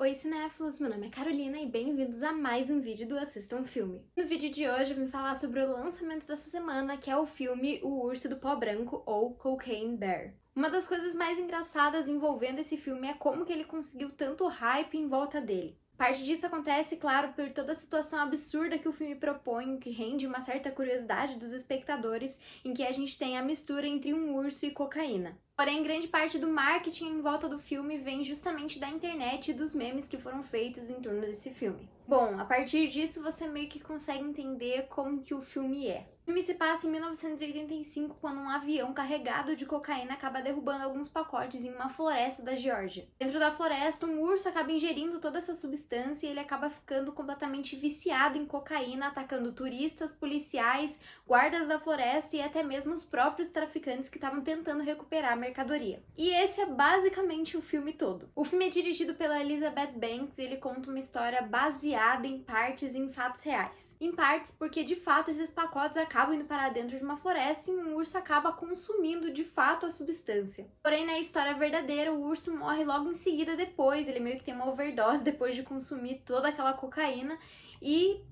Oi cinéfilos, meu nome é Carolina e bem-vindos a mais um vídeo do Assista um Filme. No vídeo de hoje eu vim falar sobre o lançamento dessa semana, que é o filme O Urso do Pó Branco, ou Cocaine Bear. Uma das coisas mais engraçadas envolvendo esse filme é como que ele conseguiu tanto hype em volta dele. Parte disso acontece, claro, por toda a situação absurda que o filme propõe, que rende uma certa curiosidade dos espectadores, em que a gente tem a mistura entre um urso e cocaína. Porém, grande parte do marketing em volta do filme vem justamente da internet e dos memes que foram feitos em torno desse filme. Bom, a partir disso você meio que consegue entender como que o filme é. O filme se passa em 1985, quando um avião carregado de cocaína acaba derrubando alguns pacotes em uma floresta da Geórgia. Dentro da floresta, um urso acaba ingerindo toda essa substância e ele acaba ficando completamente viciado em cocaína, atacando turistas, policiais, guardas da floresta e até mesmo os próprios traficantes que estavam tentando recuperar a mercadoria. E esse é basicamente o filme todo. O filme é dirigido pela Elizabeth Banks e ele conta uma história baseada em partes em fatos reais. Em partes porque, de fato, esses pacotes acabam indo parar dentro de uma floresta e um urso acaba consumindo, de fato, a substância. Porém, na história verdadeira, o urso morre logo em seguida depois. Ele meio que tem uma overdose depois de consumir toda aquela cocaína e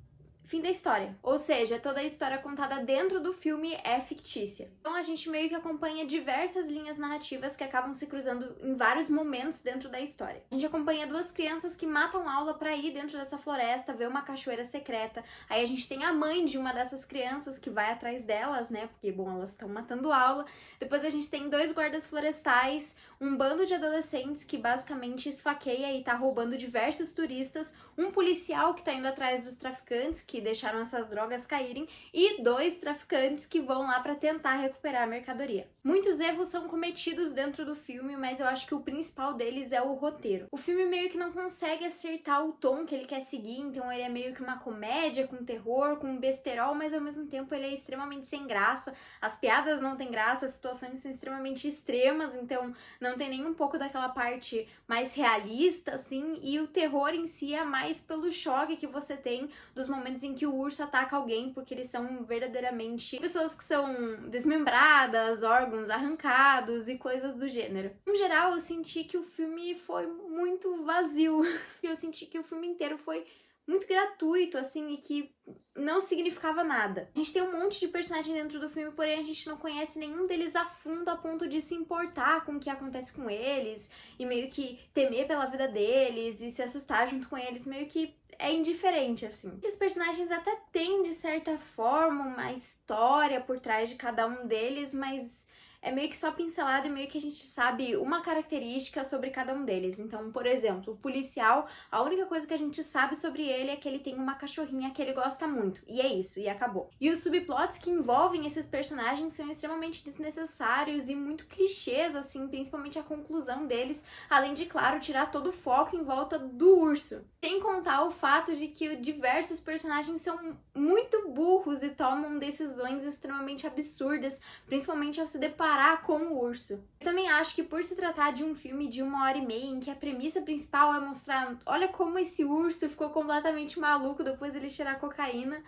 fim da história. Ou seja, toda a história contada dentro do filme é fictícia. Então a gente meio que acompanha diversas linhas narrativas que acabam se cruzando em vários momentos dentro da história. A gente acompanha duas crianças que matam aula para ir dentro dessa floresta, ver uma cachoeira secreta. Aí a gente tem a mãe de uma dessas crianças que vai atrás delas, né? Porque, bom, elas estão matando aula. Depois a gente tem dois guardas florestais, um bando de adolescentes que basicamente esfaqueia e tá roubando diversos turistas, um policial que tá indo atrás dos traficantes que deixaram essas drogas caírem e dois traficantes que vão lá para tentar recuperar a mercadoria. Muitos erros são cometidos dentro do filme, mas eu acho que o principal deles é o roteiro. O filme meio que não consegue acertar o tom que ele quer seguir, então ele é meio que uma comédia com terror, com besterol, mas ao mesmo tempo ele é extremamente sem graça. As piadas não têm graça, as situações são extremamente extremas, então não tem nem um pouco daquela parte mais realista, assim, e o terror em si é mais pelo choque que você tem dos momentos em que o urso ataca alguém, porque eles são verdadeiramente pessoas que são desmembradas, órgãos arrancados e coisas do gênero. No geral, eu senti que o filme foi muito vazio. Eu senti que o filme inteiro foi muito gratuito, assim, e que não significava nada. A gente tem um monte de personagem dentro do filme, porém a gente não conhece nenhum deles a fundo a ponto de se importar com o que acontece com eles e meio que temer pela vida deles e se assustar junto com eles, meio que é indiferente, assim. Esses personagens até têm, de certa forma, uma história por trás de cada um deles, mas é meio que só pincelado e meio que a gente sabe uma característica sobre cada um deles. Então, por exemplo, o policial, a única coisa que a gente sabe sobre ele é que ele tem uma cachorrinha que ele gosta muito. E é isso, e acabou. E os subplots que envolvem esses personagens são extremamente desnecessários e muito clichês, assim, principalmente a conclusão deles, além de, claro, tirar todo o foco em volta do urso. Sem contar o fato de que diversos personagens são muito burros e tomam decisões extremamente absurdas, principalmente ao se deparar com o urso. Eu também acho que por se tratar de um filme de 1h30 em que a premissa principal é mostrar, olha como esse urso ficou completamente maluco depois dele cheirar cocaína,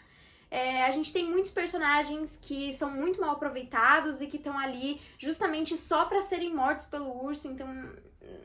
a gente tem muitos personagens que são muito mal aproveitados e que estão ali justamente só para serem mortos pelo urso, então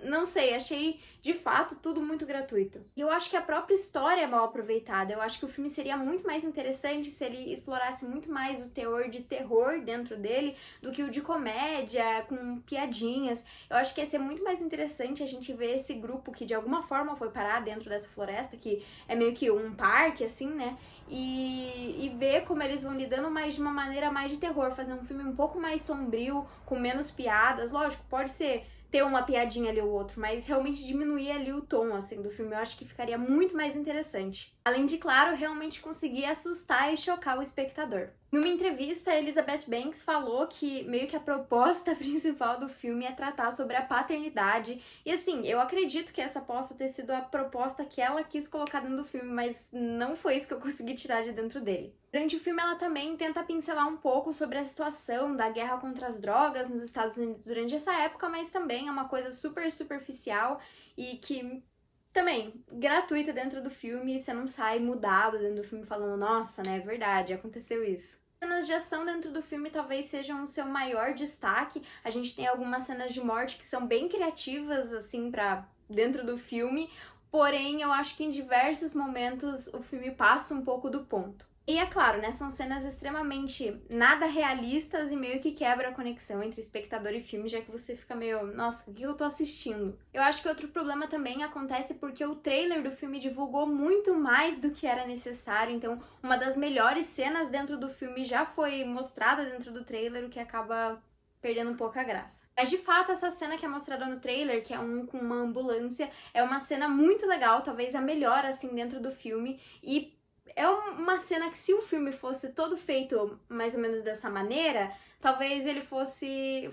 não sei, achei de fato tudo muito gratuito. E eu acho que a própria história é mal aproveitada. Eu acho que o filme seria muito mais interessante se ele explorasse muito mais o teor de terror dentro dele do que o de comédia, com piadinhas. Eu acho que ia ser muito mais interessante a gente ver esse grupo que de alguma forma foi parar dentro dessa floresta, que é meio que um parque, assim, né? E ver como eles vão lidando, mas de uma maneira mais de terror, fazer um filme um pouco mais sombrio, com menos piadas. Lógico, pode ser ter uma piadinha ali ou outra, mas realmente diminuir ali o tom, assim, do filme, eu acho que ficaria muito mais interessante. Além de, claro, realmente conseguir assustar e chocar o espectador. Em uma entrevista, a Elizabeth Banks falou que meio que a proposta principal do filme é tratar sobre a paternidade. E assim, eu acredito que essa possa ter sido a proposta que ela quis colocar dentro do filme, mas não foi isso que eu consegui tirar de dentro dele. Durante o filme, ela também tenta pincelar um pouco sobre a situação da guerra contra as drogas nos Estados Unidos durante essa época, mas também é uma coisa super superficial e que também, gratuita dentro do filme, você não sai mudado dentro do filme falando, nossa, né, é verdade, aconteceu isso. As cenas de ação dentro do filme talvez sejam o seu maior destaque. A gente tem algumas cenas de morte que são bem criativas, assim, pra dentro do filme. porém eu acho que em diversos momentos o filme passa um pouco do ponto. E é claro, né, são cenas extremamente nada realistas e meio que quebra a conexão entre espectador e filme, já que você fica meio, nossa, o que eu tô assistindo? Eu acho que outro problema também acontece porque o trailer do filme divulgou muito mais do que era necessário, então uma das melhores cenas dentro do filme já foi mostrada dentro do trailer, o que acaba perdendo um pouco a graça. Mas de fato, essa cena que é mostrada no trailer, que é com uma ambulância, é uma cena muito legal, talvez a melhor assim dentro do filme, e é uma cena que se o filme fosse todo feito mais ou menos dessa maneira, talvez ele fosse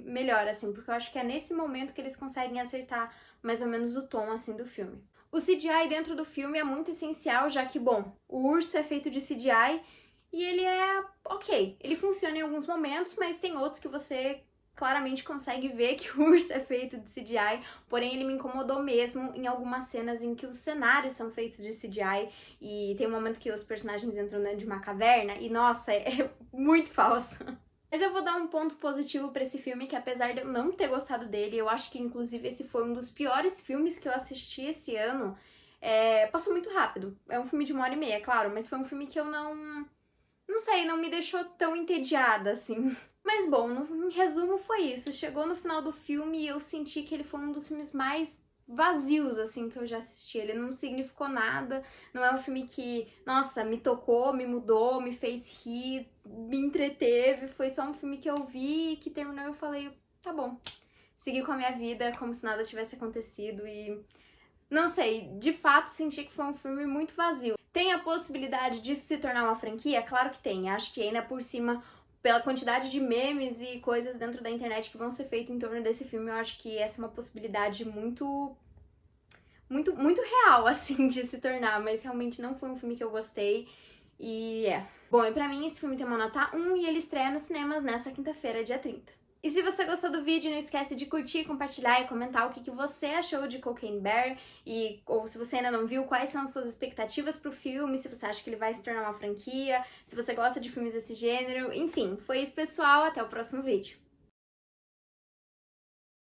melhor, assim, porque eu acho que é nesse momento que eles conseguem acertar mais ou menos o tom, assim, do filme. O CGI dentro do filme é muito essencial, já que, bom, o urso é feito de CGI e ele é ok. Ele funciona em alguns momentos, mas tem outros que você claramente consegue ver que o urso é feito de CGI, porém ele me incomodou mesmo em algumas cenas em que os cenários são feitos de CGI e tem um momento que os personagens entram dentro de uma caverna e, nossa, é muito falso. Mas eu vou dar um ponto positivo pra esse filme, que apesar de eu não ter gostado dele, eu acho que inclusive esse foi um dos piores filmes que eu assisti esse ano, passou muito rápido. É um filme de 1h30, claro, mas foi um filme que eu não sei, não me deixou tão entediada, assim. Mas bom, em resumo foi isso. Chegou no final do filme e eu senti que ele foi um dos filmes mais vazios, assim, que eu já assisti. Ele não significou nada, não é um filme que, nossa, me tocou, me mudou, me fez rir, me entreteve. Foi só um filme que eu vi e que terminou e eu falei, tá bom. Segui com a minha vida como se nada tivesse acontecido e... não sei, de fato senti que foi um filme muito vazio. Tem a possibilidade disso se tornar uma franquia? Claro que tem. Acho que ainda por cima, pela quantidade de memes e coisas dentro da internet que vão ser feitas em torno desse filme, eu acho que essa é uma possibilidade muito real, assim, de se tornar, mas realmente não foi um filme que eu gostei. E Bom, e pra mim esse filme tem uma nota 1 e ele estreia nos cinemas nessa quinta-feira, dia 30. E se você gostou do vídeo, não esquece de curtir, compartilhar e comentar o que você achou de Cocaine Bear ou se você ainda não viu, quais são as suas expectativas pro filme, se você acha que ele vai se tornar uma franquia, se você gosta de filmes desse gênero, enfim, foi isso pessoal, até o próximo vídeo.